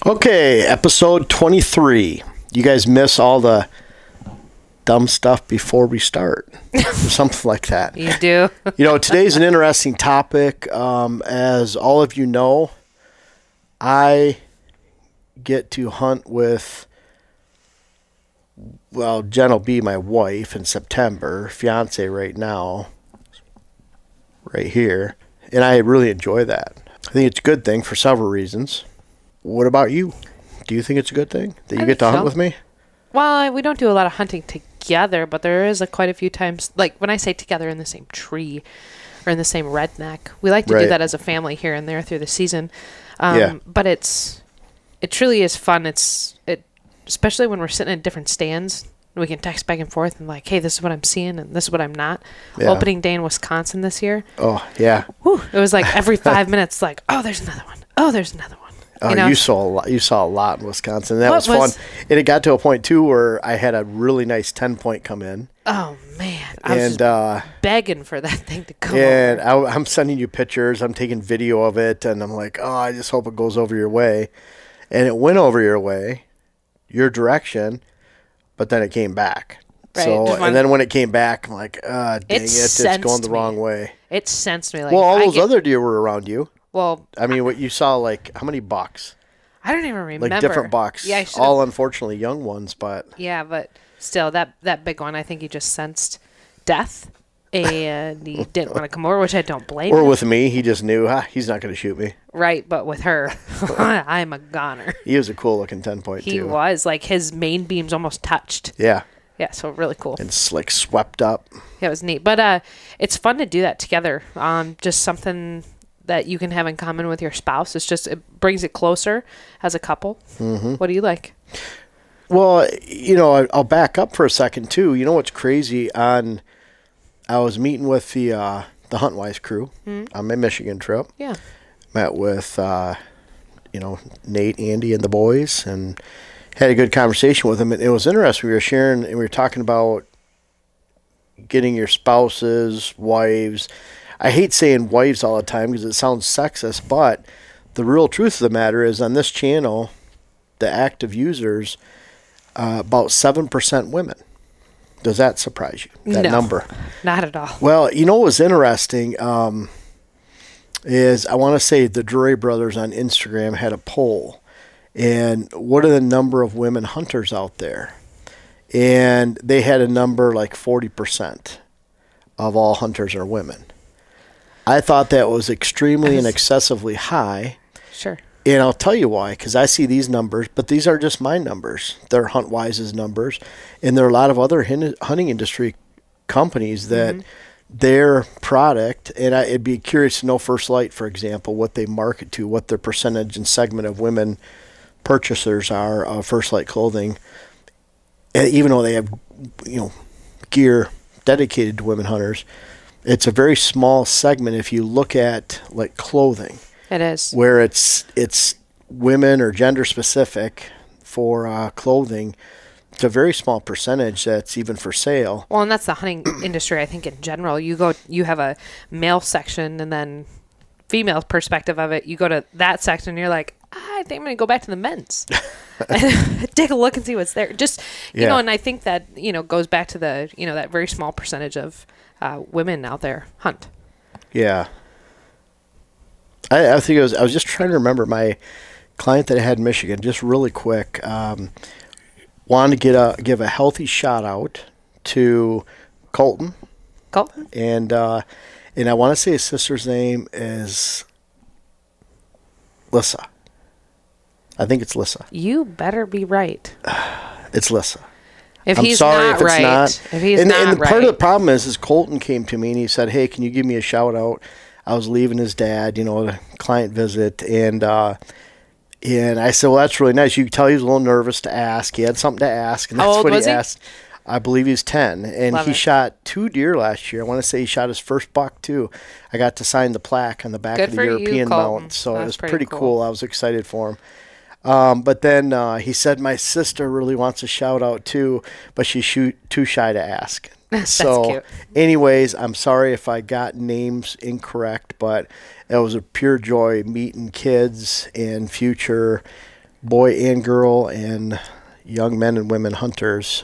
Okay, episode 23. You guys miss all the dumb stuff before we start. Something like that. You do. Today's an interesting topic. As all of you know, I get to hunt with, Jen will be my wife in September, fiance right now, right here. And I really enjoy that. I think it's a good thing for several reasons. What about you? Do you think it's a good thing that you get to hunt with me? Well, we don't do a lot of hunting together, but there is quite a few times, like when I say together in the same tree or in the same redneck, we like to do that as a family here and there through the season. But it truly is fun. Especially when we're sitting in different stands. We can text back and forth and hey, this is what I'm seeing and this is what I'm not. Yeah. Opening day in Wisconsin this year. Oh, yeah. Whew, it was every 5 minutes, oh, there's another one. Oh, there's another one. You saw a lot. You saw a lot in Wisconsin. That was fun. And it got to a point too where I had a really nice 10-point come in. Oh man, I was begging for that thing to come. And I'm sending you pictures. I'm taking video of it, and I'm like, oh, I just hope it goes over your way. And it went over your way, your direction, but then it came back. Right. So and then when it came back, I'm like, dang it's going the wrong way. It sensed me. All those other deer were around you. Well, I mean, what you saw, how many bucks? I don't even remember. Different bucks. Yeah, all unfortunately young ones, but. Yeah, but still, that big one, I think he just sensed death, and he didn't want to come over, which I don't blame him. Or with me, he just knew, he's not going to shoot me. Right, but with her, I'm a goner. He was a cool-looking 10-point, too. He was. His main beams almost touched. Yeah. Yeah, so really cool. And swept up. Yeah, it was neat. But it's fun to do that together. Just something that you can have in common with your spouse. It brings it closer as a couple. Mm-hmm. What do you like? Well, I'll back up for a second too. You know what's crazy? I was meeting with the Huntwise crew on my Michigan trip. Yeah. Met with Nate, Andy, and the boys, and had a good conversation with them. And it was interesting. We were sharing, and we were talking about getting your spouses, wives. I hate saying wives all the time because it sounds sexist, but the real truth of the matter is on this channel, the active users, about 7% women. Does that surprise you, that number? Not at all. Well, what was interesting is I want to say the Drury brothers on Instagram had a poll, and what are the number of women hunters out there? And they had a number 40% of all hunters are women. I thought that was extremely and excessively high. Sure. And I'll tell you why, because I see these numbers, but these are just my numbers. They're Huntwise's numbers. And there are a lot of other hunting industry companies that their product, and I'd be curious to know First Light, for example, what they market to, what their percentage and segment of women purchasers are of First Light clothing. And even though they have, gear dedicated to women hunters, it's a very small segment if you look at clothing. It is. Where it's women or gender specific for clothing. It's a very small percentage that's even for sale. Well, and that's the hunting industry, I think, in general. You have a male section and then female perspective of it. You go to that section and you're like, I think I'm going to go back to the men's. Take a look and see what's there. And I think that, goes back to the, that very small percentage of women out there hunt. Yeah. I think I was just trying to remember my client that I had in Michigan, just really quick. Wanted to give a healthy shout out to Colton. And I want to say his sister's name is Lissa. I think it's Lissa. You better be right. It's Lissa. If he's not right. And part of the problem is Colton came to me and he said, hey, can you give me a shout out? I was leaving his dad, a client visit, and I said, well, that's really nice. You could tell he was a little nervous to ask. He had something to ask, and that's what he asked. I believe he's 10, and he shot 2 deer last year. I want to say he shot his first buck, too. I got to sign the plaque on the back of the European mount, so it was pretty cool. I was excited for him. But then he said, my sister really wants a shout out, too, but she's too shy to ask. So, cute. Anyways, I'm sorry if I got names incorrect, but it was a pure joy meeting kids and future boy and girl and young men and women hunters.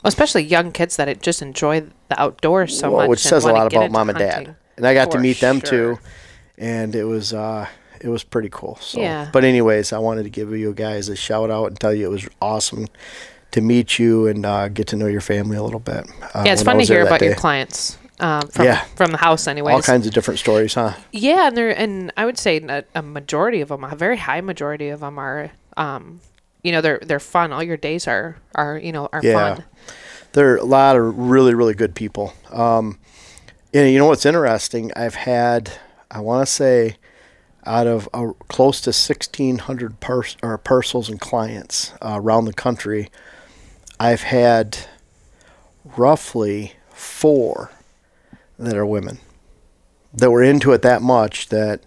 Especially young kids that just enjoy the outdoors so much. Which says a lot about mom and hunting. dad. And I got to meet them sure. too. And it was pretty cool. So, yeah. But anyways, I wanted to give you guys a shout out and tell you it was awesome to meet you and get to know your family a little bit. Yeah, it's fun to hear about your clients from the house anyways. All kinds of different stories, huh? Yeah, and I would say a majority of them, a very high majority of them are, they're fun. All your days are fun. There are a lot of really, really good people. And you know what's interesting? I've had, I want to say, out of close to 1,600 parcels and clients around the country, I've had roughly 4 that are women that were into it that much that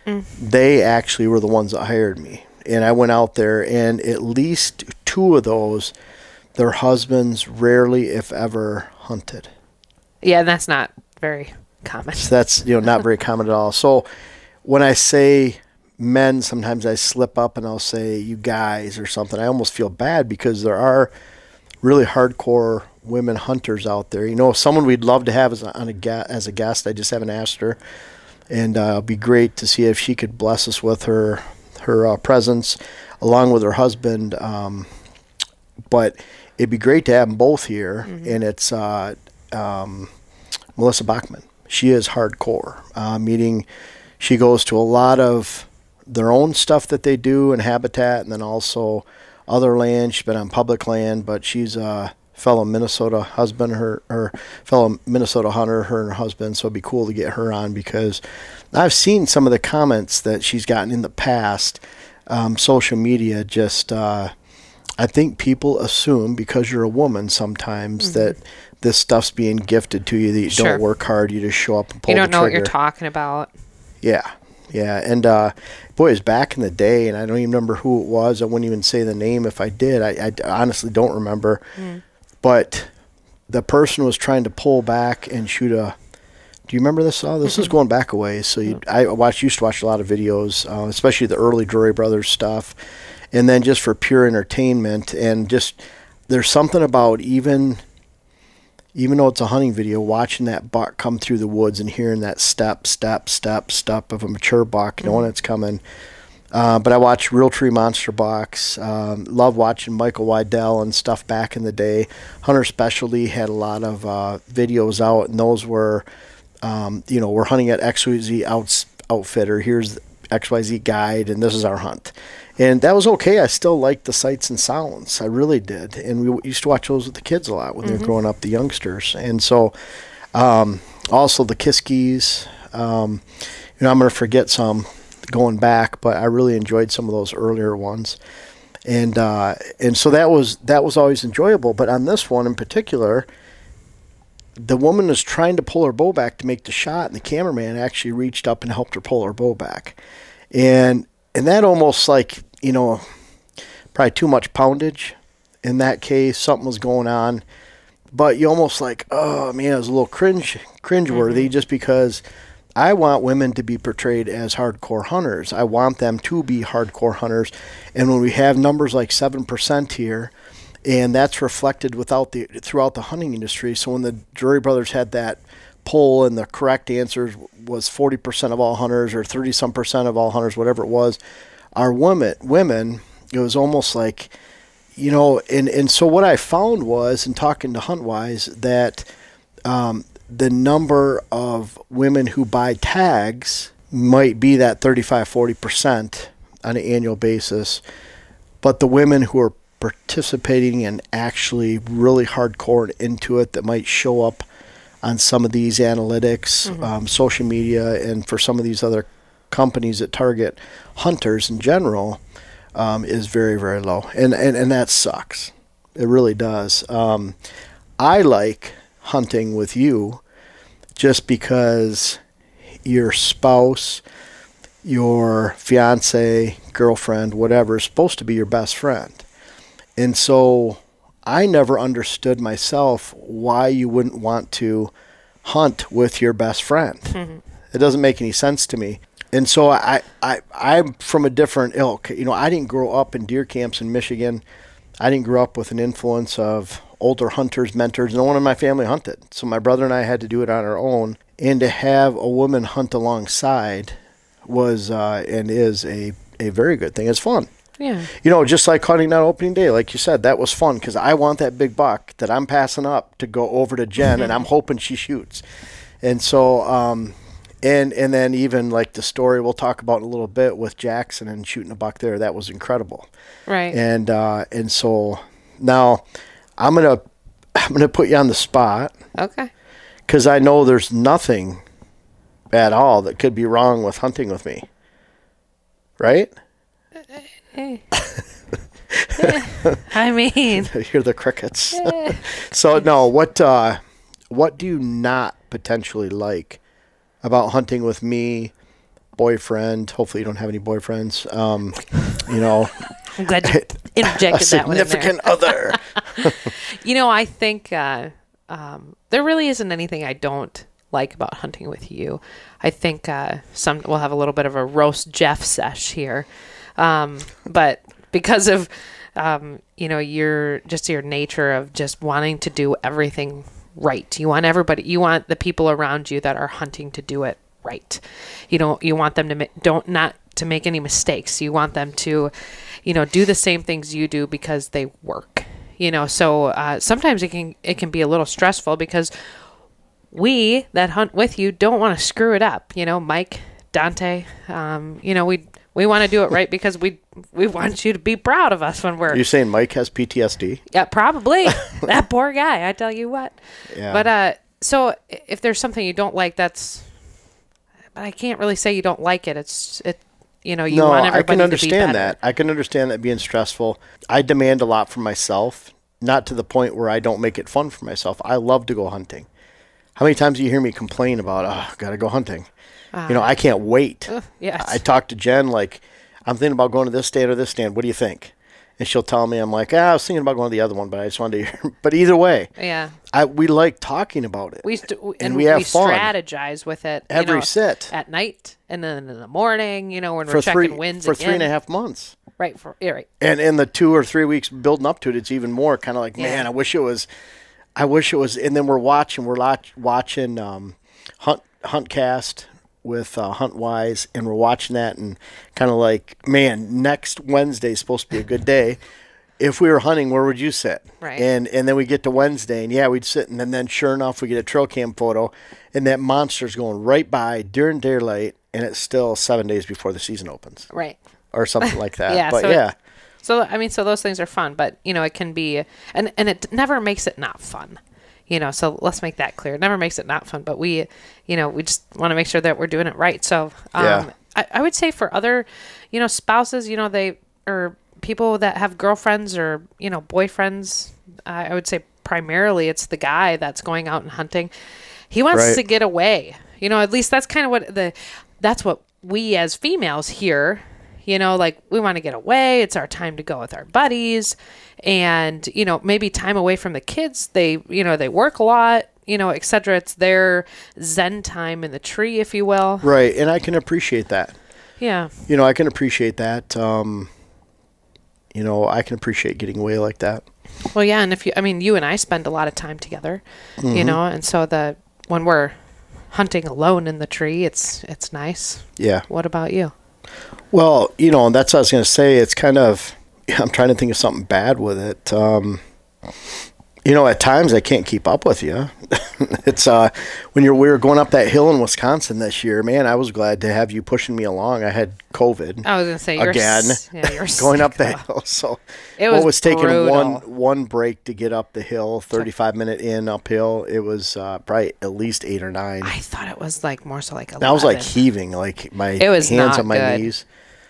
they actually were the ones that hired me. And I went out there, and at least 2 of those, their husbands rarely, if ever, hunted. Yeah, and that's not very common. So that's not very common at all. So when I say men, sometimes I slip up and I'll say you guys or something. I almost feel bad because there are really hardcore women hunters out there. Someone we'd love to have as a guest. I just haven't asked her, and it'd be great to see if she could bless us with her presence along with her husband. But it'd be great to have them both here, and it's Melissa Bachman. She is hardcore. Meaning she goes to a lot of their own stuff that they do in habitat, and then also other land. She's been on public land, but she's a fellow Minnesota husband, her fellow Minnesota hunter, her and her husband. So it'd be cool to get her on because I've seen some of the comments that she's gotten in the past. Social media just, I think people assume because you're a woman sometimes that this stuff's being gifted to you, that you don't work hard, you just show up and pull the trigger. You don't know what you're talking about. Yeah. Yeah. And boy, it was back in the day, and I don't even remember who it was. I wouldn't even say the name if I did. I honestly don't remember. But the person was trying to pull back and shoot a... Do you remember this? This is going back a ways. So I used to watch a lot of videos, especially the early Drury Brothers stuff. And then just for pure entertainment. And just there's something about even though it's a hunting video, watching that buck come through the woods and hearing that step of a mature buck, knowing it's coming. But I watched Real Tree Monster Bucks. Love watching Michael Weidel and stuff back in the day. Hunter Specialty had a lot of videos out, and those were, we're hunting at XYZ Outfitter. Here's XYZ Guide, and this is our hunt. And that was okay. I still liked the sights and sounds. I really did. And we used to watch those with the kids a lot when they were growing up, the youngsters. And so also the Kiskies. I'm going to forget some going back, but I really enjoyed some of those earlier ones. And so that was always enjoyable. But on this one in particular, the woman was trying to pull her bow back to make the shot, and the cameraman actually reached up and helped her pull her bow back. And that almost like, probably too much poundage in that case. Something was going on. But you almost like, oh, man, it was a little cringeworthy just because I want women to be portrayed as hardcore hunters. I want them to be hardcore hunters. And when we have numbers like 7% here, and that's reflected throughout the hunting industry. So when the Drury Brothers had that poll and the correct answer was 40% of all hunters or 30-some% of all hunters, whatever it was, our women, it was almost like, and so what I found was, in talking to HuntWise, that the number of women who buy tags might be that 35-40% on an annual basis, but the women who are participating and actually really hardcore and into it that might show up on some of these analytics, social media, and for some of these other companies that target hunters in general, is very, very low. And that sucks. It really does. I like hunting with you just because your spouse, your fiance, girlfriend, whatever, is supposed to be your best friend. And so I never understood myself why you wouldn't want to hunt with your best friend. It doesn't make any sense to me. And so I'm from a different ilk. You know, I didn't grow up in deer camps in Michigan. I didn't grow up with an influence of older hunters, mentors. No one in my family hunted. So my brother and I had to do it on our own. And to have a woman hunt alongside was and is a very good thing. It's fun. Yeah. You know, just like hunting on opening day, like you said, that was fun because I want that big buck that I'm passing up to go over to Jen, and I'm hoping she shoots. And so, and then even like the story we'll talk about in a little bit with Jackson and shooting a buck there, that was incredible. Right. And so now I'm gonna put you on the spot. Okay. Because I know there's nothing at all that could be wrong with hunting with me. Right? I mean, hear the crickets. So no, what do you not potentially like about hunting with me, boyfriend? Hopefully you don't have any boyfriends. You know, I'm glad you interjected that one in there. Significant other. You know, I think there really isn't anything I don't like about hunting with you. I think we'll have a little bit of a roast Jeff sesh here. But because of, you know, your nature of just wanting to do everything right. You want the people around you that are hunting to do it right. You want them to not to make any mistakes. You want them to, you know, do the same things you do because they work, you know? So, sometimes it can be a little stressful because we that hunt with you don't want to screw it up. You know, Mike, Dante, you know, we want to do it right because we want you to be proud of us when we're... You're saying Mike has PTSD? Yeah, probably. That poor guy, I tell you what. Yeah. But, so if there's something you don't like, but I can't really say you don't like it. You know, you want everybody to be better. I can understand that. I can understand that being stressful. I demand a lot from myself, not to the point where I don't make it fun for myself. I love to go hunting. How many times do you hear me complain about, got to go hunting? You know, I can't wait. Yes. I talk to Jen, like, I'm thinking about going to this stand or this stand. What do you think? And she'll tell me, I'm like, I was thinking about going to the other one, but I just wanted to hear. But either way, yeah, we like talking about it. We have fun. Strategize with it. Every sit. At night and then in the morning, you know, when we're checking wins for again. 3.5 months. Right. Right. And in the 2 or 3 weeks building up to it, it's even more kind of like, man, I wish it was. And then we're watching Huntcast with Huntwise, and we're watching that and kind of like, man, next Wednesday is supposed to be a good day. If we were hunting, where would you sit? Right. And then we get to Wednesday, and we'd sit, and then sure enough, we get a trail cam photo, and that monster's going right by during daylight, and it's still 7 days before the season opens. Right. Or something like that. Yeah. But So, I mean, so those things are fun, but, you know, it can be, and it never makes it not fun, you know, so let's make that clear. It never makes it not fun, but we just want to make sure that we're doing it right. So, I would say for other, you know, spouses, you know, or people that have girlfriends or, you know, boyfriends, I would say primarily it's the guy that's going out and hunting. He wants to get away, you know, at least that's kind of that's what we as females hear. You know, like, we want to get away. It's our time to go with our buddies and, you know, maybe time away from the kids. They work a lot, you know, et cetera. It's their Zen time in the tree, if you will. Right. And I can appreciate that. Yeah. You know, I can appreciate that. You know, I can appreciate getting away like that. Well, yeah. And you and I spend a lot of time together, you know, and so when we're hunting alone in the tree, it's nice. Yeah. What about you? Well, you know, that's what I was going to say. It's kind of, I'm trying to think of something bad with it. You know, at times I can't keep up with you. It's we were going up that hill in Wisconsin this year, man, I was glad to have you pushing me along. I had COVID. I was going to say, you're going up that hill. So it was taking brutal. one break to get up the hill, 35-minute in uphill. It was probably at least 8 or 9. I thought it was like more so like 11. I was like heaving, like my hands on my knees.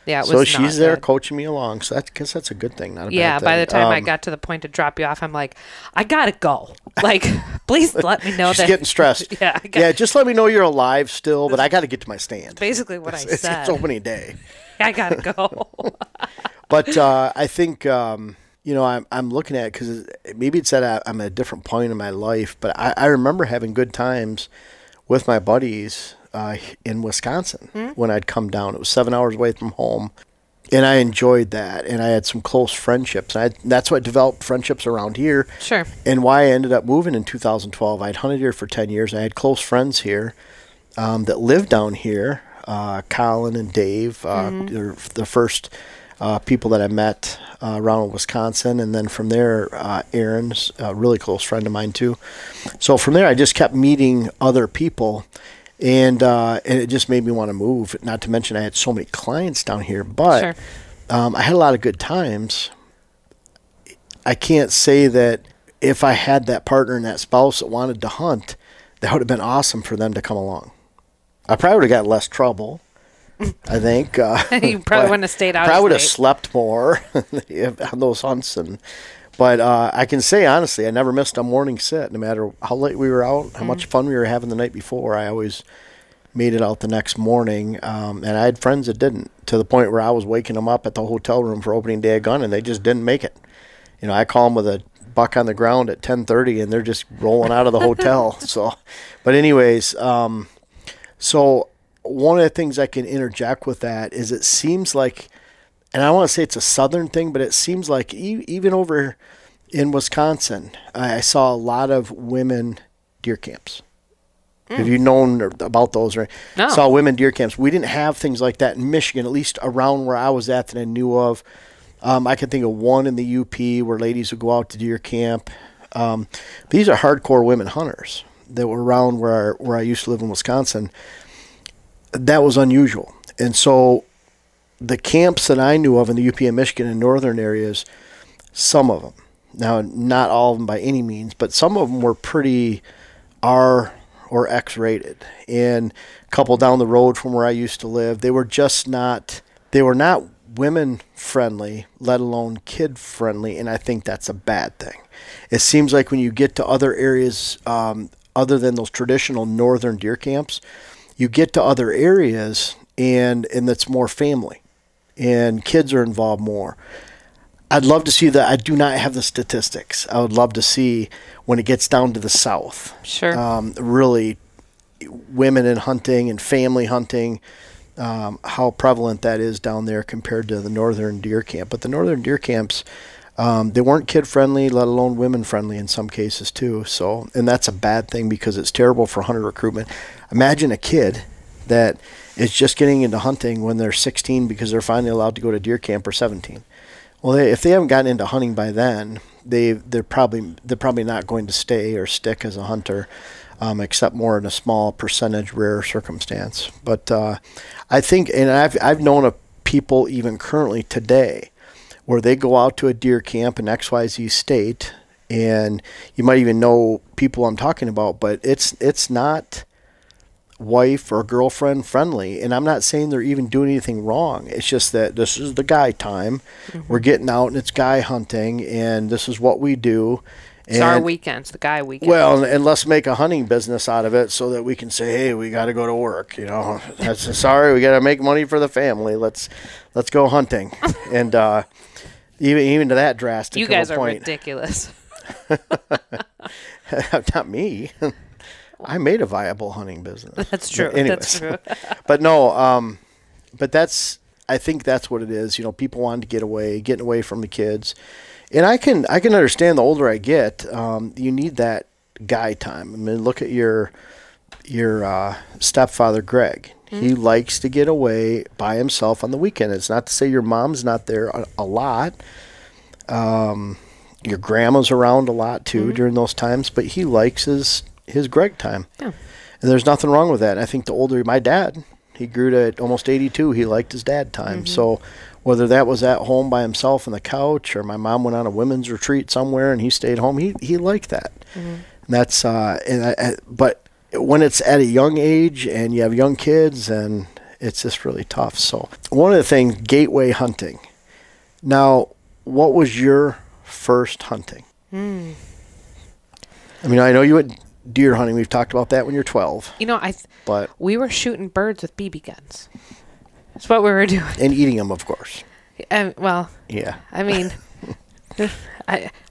Yeah, so she's there coaching me along. So that's a good thing, not a bad thing. Yeah, by the time I got to the point to drop you off, I'm like, I gotta go. Like, please let me know she's getting stressed. Yeah, just let me know you're alive still, but I got to get to my stand. Basically what I said. It's opening day. I gotta go. But I think you know, I'm looking at it because maybe it's that I'm at a different point in my life, but I remember having good times with my buddies in Wisconsin when I'd come down. It was 7 hours away from home. And I enjoyed that, and I had some close friendships. That's what developed friendships around here. Sure. And why I ended up moving in 2012. I'd hunted here for 10 years. I had close friends here that lived down here. Colin and Dave, they're the first people that I met around Wisconsin. And then from there, Aaron's a really close friend of mine too. So from there, I just kept meeting other people. And it just made me want to move. Not to mention I had so many clients down here. But Sure. I had a lot of good times. I can't say that if I had that partner and that spouse that wanted to hunt, that would have been awesome for them to come along. I probably would have got less trouble, I think. You probably wouldn't have stayed out. Probably would have slept more on those hunts. But I can say, honestly, I never missed a morning sit. No matter how late we were out, how much fun we were having the night before, I always made it out the next morning. And I had friends that didn't, to the point where I was waking them up at the hotel room for opening day of gun, and they just didn't make it. You know, I call them with a buck on the ground at 10:30, and they're just rolling out of the hotel. So, but anyways, so one of the things I can interject with that is it seems like, and I don't want to say it's a southern thing, but it seems like even over in Wisconsin, I saw a lot of women deer camps. Have you known about those? Right? No. Saw women deer camps. We didn't have things like that in Michigan, at least around where I was at that I knew of. I can think of one in the UP where ladies would go out to deer camp. These are hardcore women hunters that were around where I used to live in Wisconsin. That was unusual. And so the camps that I knew of in the UP and Michigan and northern areas, some of them, now not all of them by any means, but some of them were pretty R or X rated. And a couple down the road from where I used to live, they were not women friendly, let alone kid friendly. And I think that's a bad thing. It seems like when you get to other areas, other than those traditional northern deer camps, you get to other areas and it's more family. And kids are involved more. I'd love to see that. I do not have the statistics. I would love to see when it gets down to the south. Sure. Really, women in hunting and family hunting, how prevalent that is down there compared to the northern deer camp. But the northern deer camps, they weren't kid friendly, let alone women friendly in some cases too. So, and that's a bad thing because it's terrible for hunter recruitment. Imagine a kid that is just getting into hunting when they're 16 because they're finally allowed to go to deer camp, or 17. Well, if they haven't gotten into hunting by then, they're probably not going to stay or stick as a hunter, except more in a small percentage, rare circumstance. But I think, and I've known of people even currently today where they go out to a deer camp in XYZ state, and you might even know people I'm talking about, but it's not wife or girlfriend friendly. And I'm not saying they're even doing anything wrong. It's just that this is the guy time. We're getting out and it's guy hunting, and this is what we do. It's our weekends, the guy weekend. Well, and let's make a hunting business out of it so that we can say, hey, we got to go to work. You know, that's sorry, we got to make money for the family. Let's go hunting. And even to that drastic. You guys of a are point. Ridiculous. Not me. I made a viable hunting business. That's true. Anyways. That's true. But no, but I think that's what it is. You know, people wanting to getting away from the kids. And I can understand the older I get, you need that guy time. I mean, look at your stepfather, Greg. He likes to get away by himself on the weekend. It's not to say your mom's not there a lot. Your grandma's around a lot too during those times, but he likes his Greg time. Yeah. And there's nothing wrong with that. And I think the older my dad, he grew to almost 82. He liked his dad time. So whether that was at home by himself on the couch, or my mom went on a women's retreat somewhere and he stayed home, he liked that. And that's but when it's at a young age and you have young kids, and it's just really tough. So one of the things, gateway hunting. Now, what was your first hunting? I mean, I know you went deer hunting. We've talked about that when you're 12. You know, but we were shooting birds with BB guns. That's what we were doing. And eating them, of course. Well, yeah. I mean,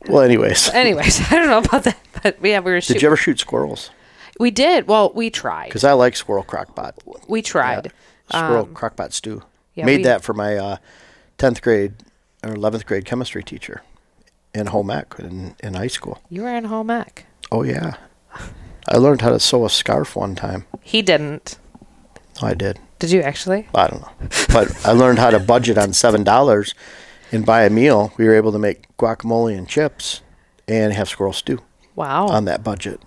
well, anyways, I don't know about that, but yeah, we were shooting. Did you ever shoot squirrels? We did. Well, we tried. Because I like squirrel crock-pot. We tried. Yeah. Squirrel crock-pot stew. Yeah, Made that for my 10th grade or 11th grade chemistry teacher in home ec in high school. You were in home ec. Oh, yeah. I learned how to sew a scarf one time. He didn't. Oh, I did. Did you actually? I don't know. But I learned how to budget on $7 and buy a meal. We were able to make guacamole and chips and have squirrel stew. Wow. On that budget.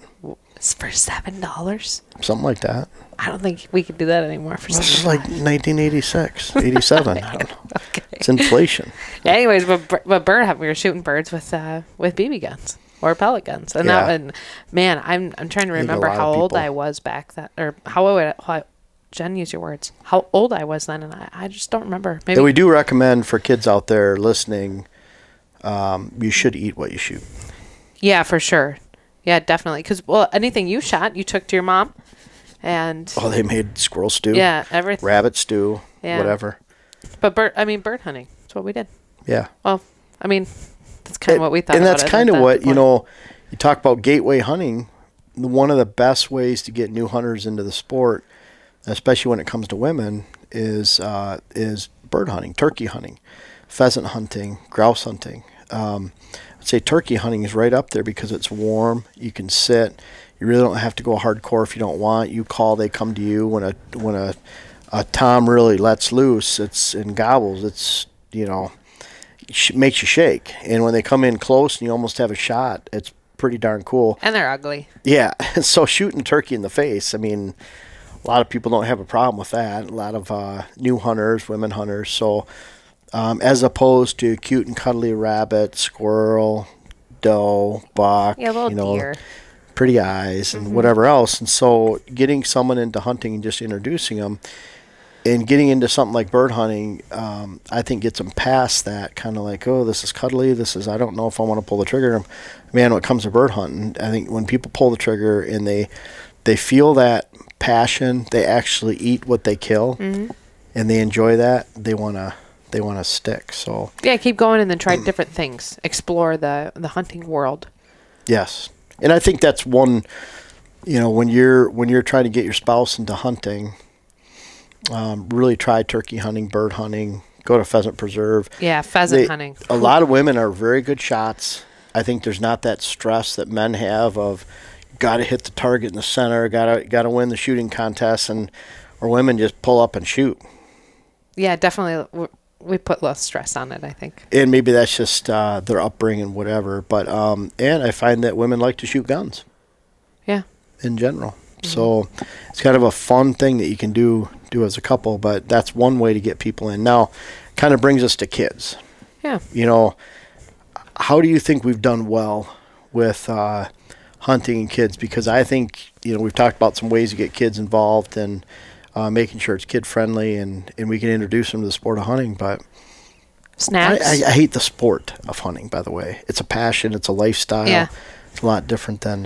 It's for $7? Something like that. I don't think we could do that anymore for $7. This is like 1986, 87. I don't know. Okay. It's inflation. Anyways, but bird hunting, we were shooting birds with BB guns or pellet guns, and man, I'm trying to remember how old I was back then, or how Jen, use your words. How old I was then, and I just don't remember. Maybe we do recommend for kids out there listening, you should eat what you shoot. Yeah, for sure. Yeah, definitely. Because, well, anything you shot, you took to your mom. And they made squirrel stew. Yeah, everything. Rabbit stew, whatever. But bird hunting. That's what we did. Yeah. Well, I mean, that's kind of what we thought. And that's kind of what, you talk about gateway hunting. One of the best ways to get new hunters into the sport, especially when it comes to women, is bird hunting, turkey hunting, pheasant hunting, grouse hunting. I'd say turkey hunting is right up there because it's warm. You can sit. You really don't have to go hardcore if you don't want. You call, they come to you. When a tom really lets loose, it's and gobbles. It's makes you shake. And when they come in close and you almost have a shot, it's pretty darn cool. And they're ugly. Yeah. So shooting turkey in the face, I mean, a lot of people don't have a problem with that. A lot of new hunters, women hunters. So. As opposed to cute and cuddly rabbit, squirrel, doe, buck, deer. Pretty eyes, and whatever else. And so getting someone into hunting and just introducing them and getting into something like bird hunting, I think gets them past that kind of like, oh, this is cuddly. I don't know if I want to pull the trigger. Man, when it comes to bird hunting, I think when people pull the trigger and they feel that passion, they actually eat what they kill, and they enjoy that, they want to stick. So yeah, keep going and then try different things. Explore the hunting world. Yes. And I think that's one, when you're trying to get your spouse into hunting, really try turkey hunting, bird hunting, go to pheasant preserve. Yeah, pheasant hunting. A lot of women are very good shots. I think there's not that stress that men have of got to hit the target in the center, got to win the shooting contest, or women just pull up and shoot. Yeah, definitely. We put less stress on it, I think. And maybe that's just their upbringing, whatever. But and I find that women like to shoot guns. Yeah. In general. So it's kind of a fun thing that you can do as a couple. But that's one way to get people in. Now, kind of brings us to kids. Yeah. How do you think we've done well with hunting and kids? Because I think, we've talked about some ways to get kids involved and making sure it's kid-friendly and we can introduce them to the sport of hunting. But snacks? I hate the sport of hunting, by the way. It's a passion. It's a lifestyle. Yeah. It's a lot different than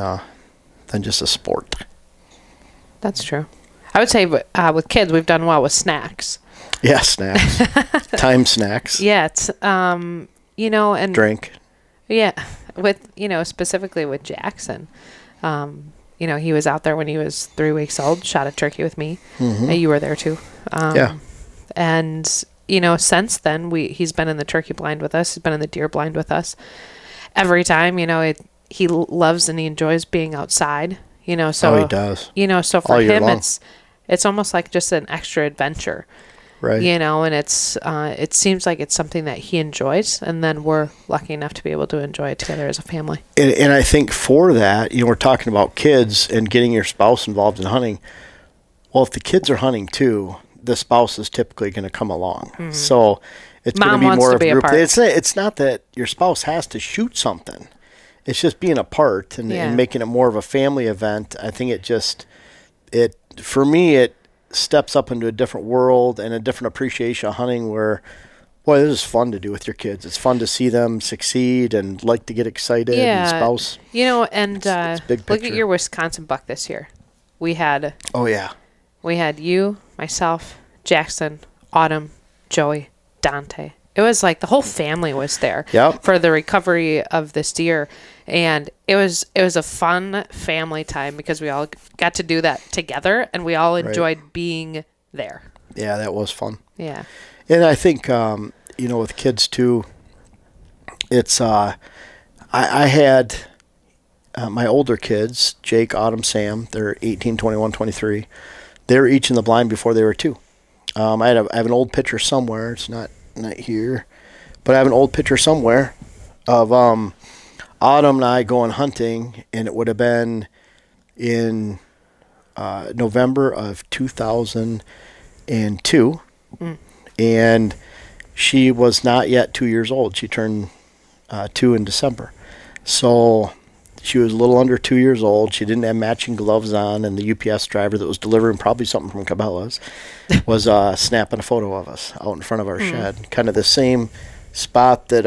just a sport. That's true. I would say with kids, we've done well with snacks. Yeah, snacks. Time snacks. Yeah, it's, and... Drink. Yeah, with, specifically with Jackson. He was out there when he was 3 weeks old, shot a turkey with me. You were there too. Yeah. And, since then, he's been in the turkey blind with us. He's been in the deer blind with us. Every time, he loves and he enjoys being outside, so. Oh, he does. So for him, it's almost like just an extra adventure. Right. And it seems like it's something that he enjoys, and then we're lucky enough to be able to enjoy it together as a family. And I think for that, we're talking about kids and getting your spouse involved in hunting. Well, if the kids are hunting too, the spouse is typically going to come along. So it's going to be more of a group. It's not that your spouse has to shoot something. It's just being a part and making it more of a family event. I think for me, it steps up into a different world and a different appreciation of hunting where, boy, this is fun to do with your kids. It's fun to see them succeed and like to get excited. Yeah. And spouse. It's big look picture. at your Wisconsin buck this year. We had you, myself, Jackson, Autumn, Joey, Dante, It was like the whole family was there Yep. for the recovery of this deer. And it was a fun family time because we all got to do that together, and we all enjoyed being there. Yeah, that was fun. Yeah. And I think, with kids too, it's, I had my older kids, Jake, Autumn, Sam, they're 18, 21, 23. They were each in the blind before they were 2. I have an old picture somewhere. It's not here, but I have an old picture somewhere of Autumn and I going hunting, and it would have been in November of 2002, and she was not yet 2 years old. She turned 2 in December, so she was a little under 2 years old. She didn't have matching gloves on, and the UPS driver that was delivering probably something from Cabela's was snapping a photo of us out in front of our shed, kind of the same spot that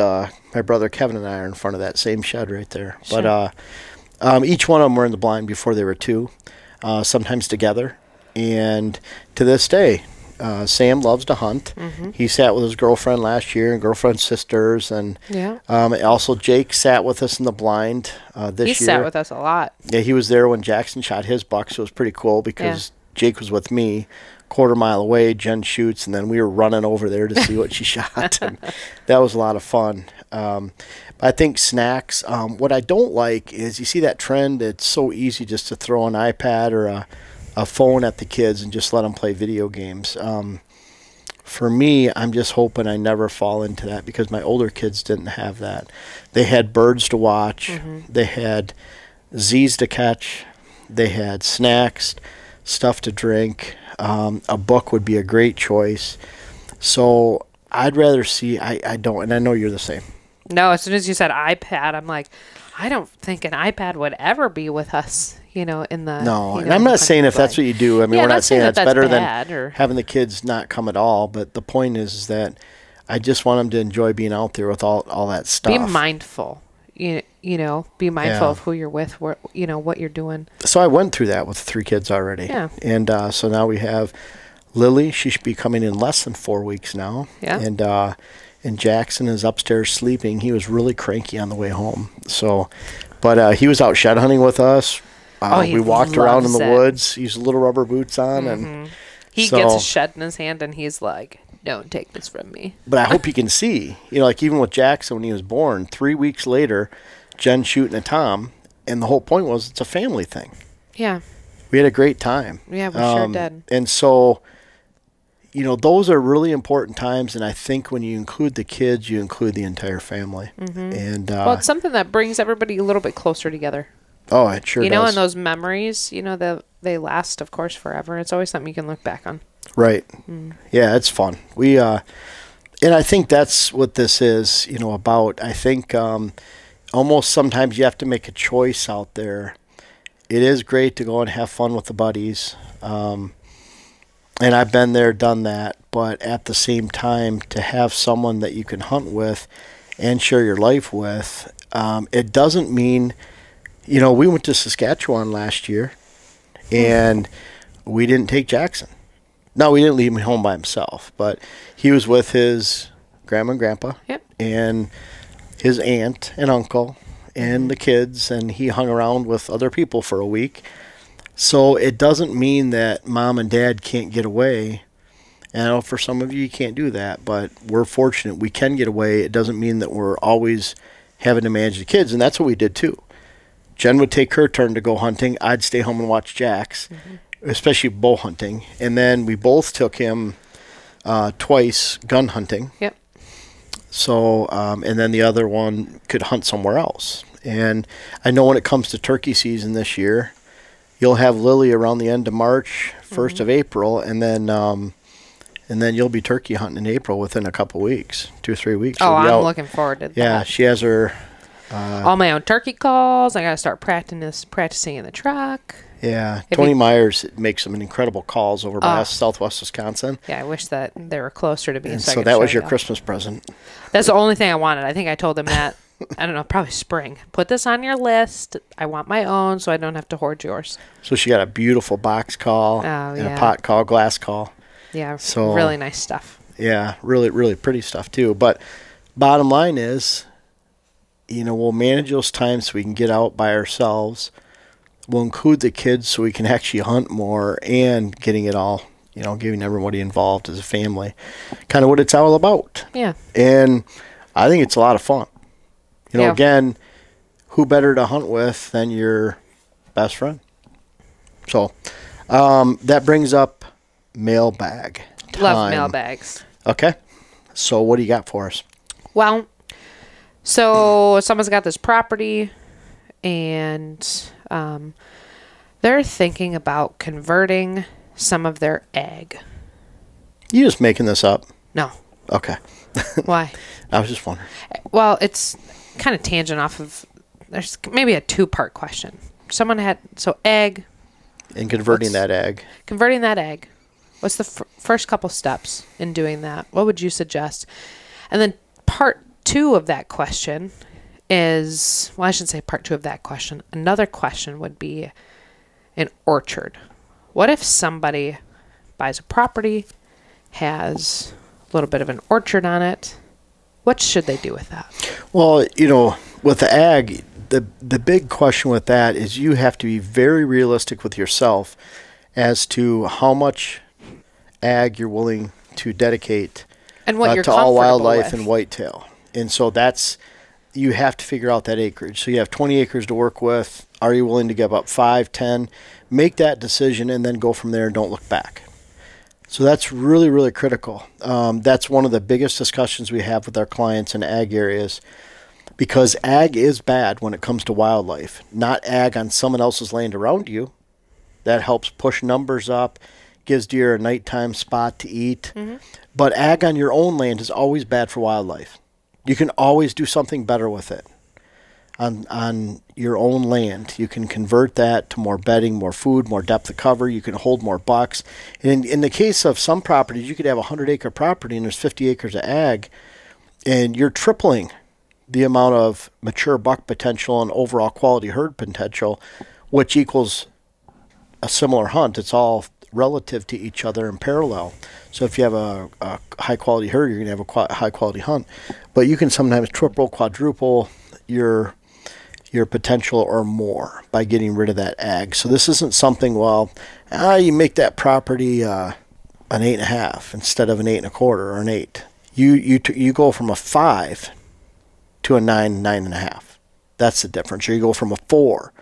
my brother Kevin and I are in front of, that same shed right there. Sure. But each one of them were in the blind before they were 2, sometimes together. And to this day, Sam loves to hunt. He sat with his girlfriend last year and girlfriend's sisters. And also Jake sat with us in the blind this year. He sat with us a lot. Yeah, he was there when Jackson shot his buck, so it was pretty cool because Jake was with me. Quarter-mile away, Jen shoots, and then we were running over there to see what she shot. And that was a lot of fun. I think snacks, what I don't like is, you see that trend, it's so easy just to throw an iPad or a phone at the kids and just let them play video games. For me, I'm just hoping I never fall into that, because my older kids didn't have that. They had birds to watch. They had Z's to catch. They had snacks, stuff to drink. A book would be a great choice. So I'd rather see, I don't, and I know you're the same. No, as soon as you said iPad, I'm like, I don't think an iPad would ever be with us, in the... No, and I'm not saying if that's what you do. I mean, we're not saying that's better than having the kids not come at all. But the point is that I just want them to enjoy being out there with all that stuff. Be mindful. Be mindful of who you're with, what you're doing. So I went through that with 3 kids already. Yeah. And so now we have Lily. She should be coming in less than 4 weeks now. Yeah. And Jackson is upstairs sleeping. He was really cranky on the way home. So, but he was out shed hunting with us. We walked around in the woods. He used little rubber boots on, and he gets a shed in his hand, and he's like, "Don't take this from me." But I hope you can see, like even with Jackson when he was born, 3 weeks later, Jen shooting a tom, and the whole point was it's a family thing. Yeah, we had a great time. Yeah, we sure did. And so, those are really important times, and I think when you include the kids, you include the entire family. And well, it's something that brings everybody a little bit closer together. Oh, it sure does. And those memories, they last, of course, forever. It's always something you can look back on. Right. Yeah, it's fun. We and I think that's what this is, about. I think almost sometimes you have to make a choice out there. It is great to go and have fun with the buddies. And I've been there, done that. But at the same time, to have someone that you can hunt with and share your life with, it doesn't mean... we went to Saskatchewan last year, and we didn't take Jackson. No, we didn't leave him home by himself, but he was with his grandma and grandpa, and his aunt and uncle, and the kids, and he hung around with other people for a week. So it doesn't mean that mom and dad can't get away. And I know for some of you can't do that, but we're fortunate we can get away. It doesn't mean that we're always having to manage the kids, and that's what we did too. Jen would take her turn to go hunting. I'd stay home and watch Jax, especially bow hunting. And then we both took him twice gun hunting. Yep. So, and then the other one could hunt somewhere else. And I know when it comes to turkey season this year, you'll have Lily around the end of March, 1st of April, and then you'll be turkey hunting in April within a couple weeks, 2 or 3 weeks. Oh, I'm looking forward to that. Yeah, she has her... all my own turkey calls. I got to start practicing in the truck. Yeah. Tony Myers makes some incredible calls over by southwest Wisconsin. Yeah, I wish that they were closer to being. And so that was your Christmas present. That's the only thing I wanted. I think I told him that. I don't know, probably spring. Put this on your list. I want my own so I don't have to hoard yours. So she got a beautiful box call and a pot call, glass call. Yeah, so really nice stuff. Yeah, really, really pretty stuff too. But bottom line is, we'll manage those times so we can get out by ourselves. We'll include the kids so we can actually hunt more and getting it all, giving everybody involved as a family. Kind of what it's all about. Yeah. And I think it's a lot of fun. Yeah. Again, who better to hunt with than your best friend? So that brings up mailbag time. Love mailbags. Okay. So what do you got for us? Well, so someone's got this property and they're thinking about converting some of their ag. You just making this up? No. Okay. Why? I was just wondering. Well, it's kind of tangent off of, there's maybe a two-part question. Someone had, ag. And converting that ag. Converting that ag. What's the first couple steps in doing that? What would you suggest? And then part two of that question is, well, I shouldn't say part two of that question. Another question would be an orchard. What if somebody buys a property, has a little bit of an orchard on it? What should they do with that? Well, with the ag, the big question with that is you have to be very realistic with yourself as to how much ag you're willing to dedicate and what you're to all wildlife with. And whitetail. And so you have to figure out that acreage. So you have 20 acres to work with. Are you willing to give up 5, 10? Make that decision and then go from there and don't look back. So that's really, really critical. That's one of the biggest discussions we have with our clients in ag areas, because ag is bad when it comes to wildlife, not ag on someone else's land around you. That helps push numbers up, gives deer a nighttime spot to eat. Mm-hmm. But ag on your own land is always bad for wildlife. You can always do something better with it. On your own land, you can convert that to more bedding, more food, more depth of cover. You can hold more bucks. And in the case of some properties, you could have a 100-acre property and there's 50 acres of ag, and you're tripling the amount of mature buck potential and overall quality herd potential, which equals a similar hunt. It's all relative to each other in parallel. So if you have a high-quality herd, you're going to have a high-quality hunt. But you can sometimes triple, quadruple your potential or more by getting rid of that ag. So this isn't something, you make that property an 8.5 instead of an 8.25 or an 8. You go from a 5 to a 9, 9.5. That's the difference. Or you go from a 4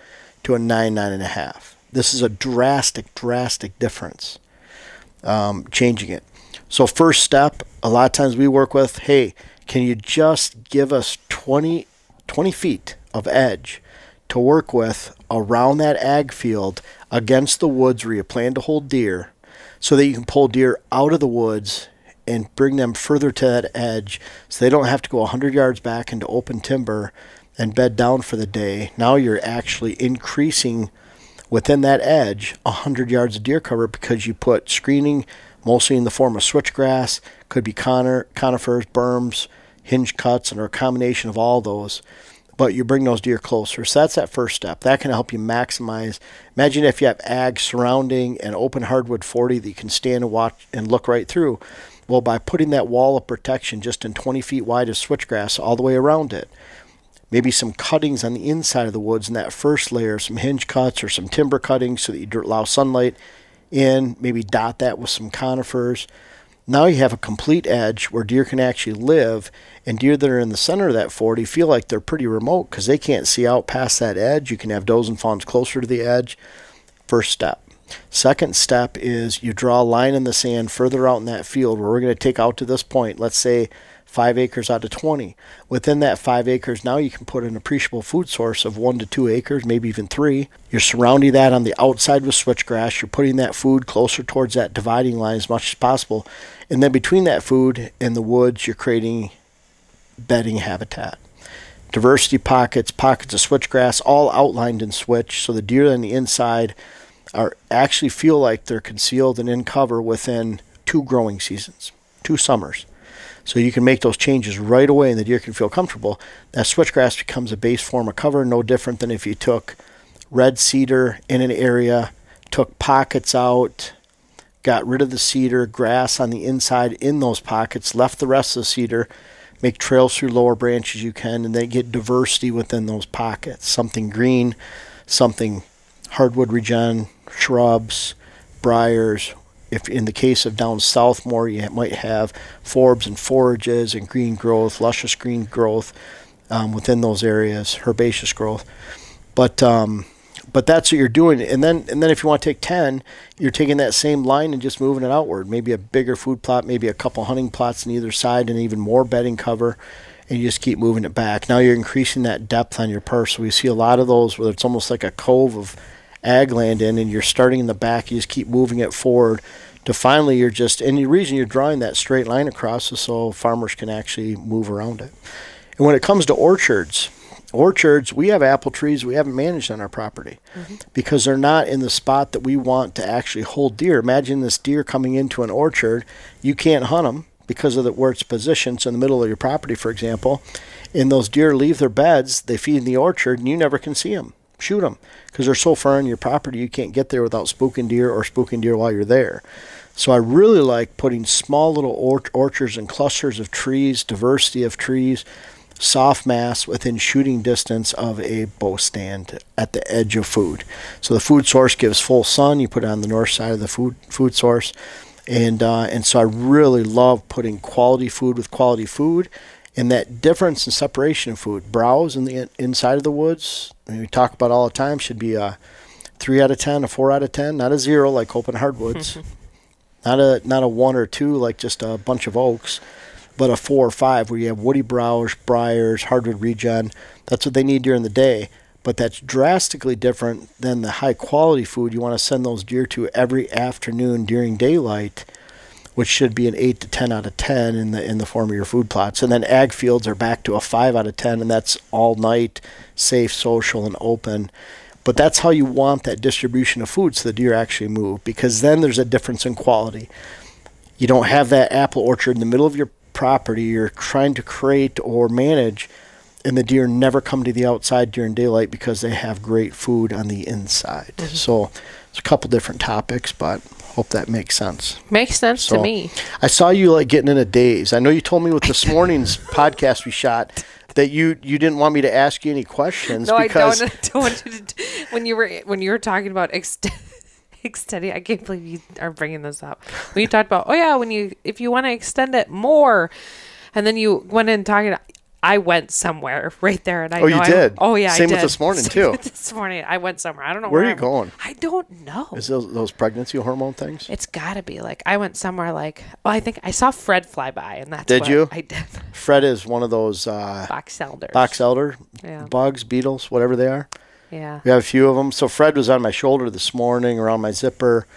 to a 9, 9.5. This is a drastic difference, changing it. So first step, a lot of times we work with, hey, can you just give us 20 feet of edge to work with around that ag field against the woods where you plan to hold deer, so that you can pull deer out of the woods and bring them further to that edge so they don't have to go 100 yards back into open timber and bed down for the day. Now you're actually increasing within that edge 100 yards of deer cover because you put screening, mostly in the form of switchgrass, could be conifers, berms, hinge cuts, and a combination of all those. But you bring those deer closer. So that's that first step. That can help you maximize. Imagine if you have ag surrounding an open hardwood 40 that you can stand and watch and look right through. Well, by putting that wall of protection just in 20 feet wide of switchgrass all the way around it, maybe some cuttings on the inside of the woods in that first layer, some hinge cuts or some timber cuttings so that you allow sunlight in, maybe dot that with some conifers. Now you have a complete edge where deer can actually live, and deer that are in the center of that 40 feel like they're pretty remote because they can't see out past that edge. You can have does and fawns closer to the edge. First step. Second step is you draw a line in the sand further out in that field where we're going to take out to this point, let's say 5 acres out of 20. Within that 5 acres, now you can put an appreciable food source of 1 to 2 acres, maybe even 3. You're surrounding that on the outside with switchgrass. You're putting that food closer towards that dividing line as much as possible. And then between that food and the woods, you're creating bedding habitat. Diversity pockets of switchgrass, all outlined in switch, so the deer on the inside actually feel like they're concealed and in cover within 2 growing seasons, 2 summers. So you can make those changes right away and the deer can feel comfortable. That switchgrass becomes a base form of cover, no different than if you took red cedar in an area, took pockets out, got rid of the cedar, grass on the inside in those pockets, left the rest of the cedar, make trails through lower branches you can, and then get diversity within those pockets. Something green, something hardwood regen, shrubs, briars. If in the case of down south more, you might have forbs and forages and green growth, luscious green growth within those areas, herbaceous growth. But that's what you're doing. And then if you want to take 10, you're taking that same line and just moving it outward. Maybe a bigger food plot, maybe a couple hunting plots on either side, and even more bedding cover, and you just keep moving it back. Now you're increasing that depth on your parcel. We see a lot of those where it's almost like a cove of ag land in, and you're starting in the back, you just keep moving it forward to finally you're just, and the reason you're drawing that straight line across is so farmers can actually move around it. And when it comes to orchards, we have apple trees we haven't managed on our property because they're not in the spot that we want to actually hold deer. Imagine this deer coming into an orchard. You can't hunt them because of where it's positioned. So in the middle of your property, for example, and those deer leave their beds, they feed in the orchard, and you never can see them. Shoot them because they're so far in your property you can't get there without spooking deer or spooking deer while you're there. So I really like putting small little orchards and clusters of trees, diversity of trees, soft mass within shooting distance of a bow stand at the edge of food. So the food source gives full sun. You put it on the north side of the food source, and so I really love putting quality food with quality food. And that difference in separation of food, browse in the inside of the woods, we talk about all the time, should be a 3 out of 10, a 4 out of 10, not a 0 like open hardwoods, not a 1 or 2 like just a bunch of oaks, but a 4 or 5 where you have woody browse, briars, hardwood regen. That's what they need during the day. But that's drastically different than the high quality food you want to send those deer to every afternoon during daylight, which should be an 8 to 10 out of 10 in the form of your food plots. And then ag fields are back to a 5 out of 10, and that's all night, safe, social, and open. But that's how you want that distribution of food so the deer actually move, because then there's a difference in quality. You don't have that apple orchard in the middle of your property you're trying to create or manage, and the deer never come to the outside during daylight because they have great food on the inside. So it's a couple different topics, but hope that makes sense. Makes sense to me. I saw you like getting in a daze. I know you told me with this morning's podcast we shot that you didn't want me to ask you any questions. No, because I don't want you to. When you were talking about extending, I can't believe you are bringing this up. When you talked about, if you want to extend it more, and then you went in talking. I went somewhere right there, and you did. I Same did. with this morning too. This morning I went somewhere. I don't know where are you going. I don't know. Is those pregnancy hormone things? It's got to be like I went somewhere like. Well, I think I saw Fred fly by, and that's did you? I did. Fred is one of those box elders. Box elder bugs, beetles, whatever they are. Yeah. We have a few of them. So Fred was on my shoulder this morning, around my zipper,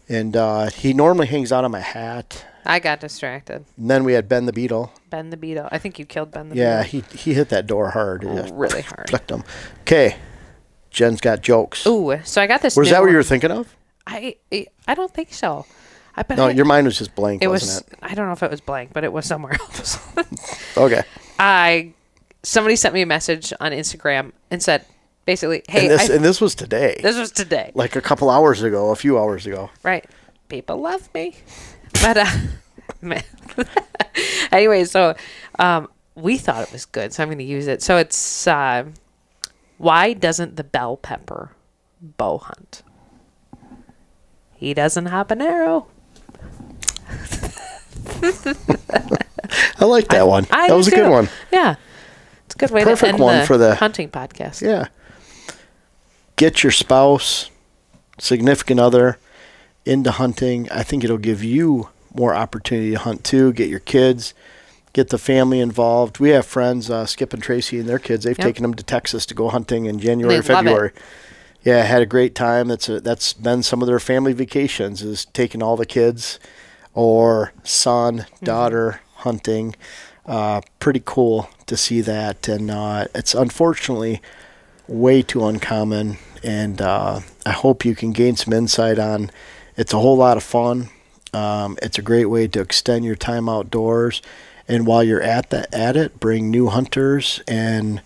and he normally hangs out on my hat. I got distracted. And then we had Ben the Beetle. Ben the Beetle. I think you killed Ben the Beetle. Yeah, he hit that door hard. Really hard. Flicked him. Okay, Jen's got jokes. Ooh, so I got this. Was that what you were thinking of? I don't think so. Your mind was just blank, wasn't it? I don't know if it was blank, but it was somewhere else. Okay. Somebody sent me a message on Instagram and said, basically, hey. And this was today. This was today. Like a few hours ago. Right. People love me. But anyway, so we thought it was good, so I'm going to use it. So it's why doesn't the bell pepper bow hunt? He doesn't have an arrow. I like that one. That was a good one. Yeah, it's a good way to end the hunting podcast. Yeah. Get your spouse, significant other into hunting. I think it'll give you more opportunity to hunt too. Get your kids, get the family involved. We have friends, Skip and Tracy and their kids. They've taken them to Texas to go hunting in January, February. Yeah, had a great time. That's been some of their family vacations, is taking all the kids or son, daughter hunting. Pretty cool to see that, and it's unfortunately way too uncommon. And I hope you can gain some insight on. It's a whole lot of fun. It's a great way to extend your time outdoors, and while you're at it, bring new hunters and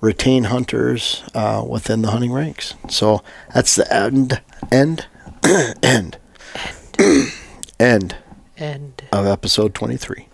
retain hunters within the hunting ranks. So that's the end. End End of episode 23.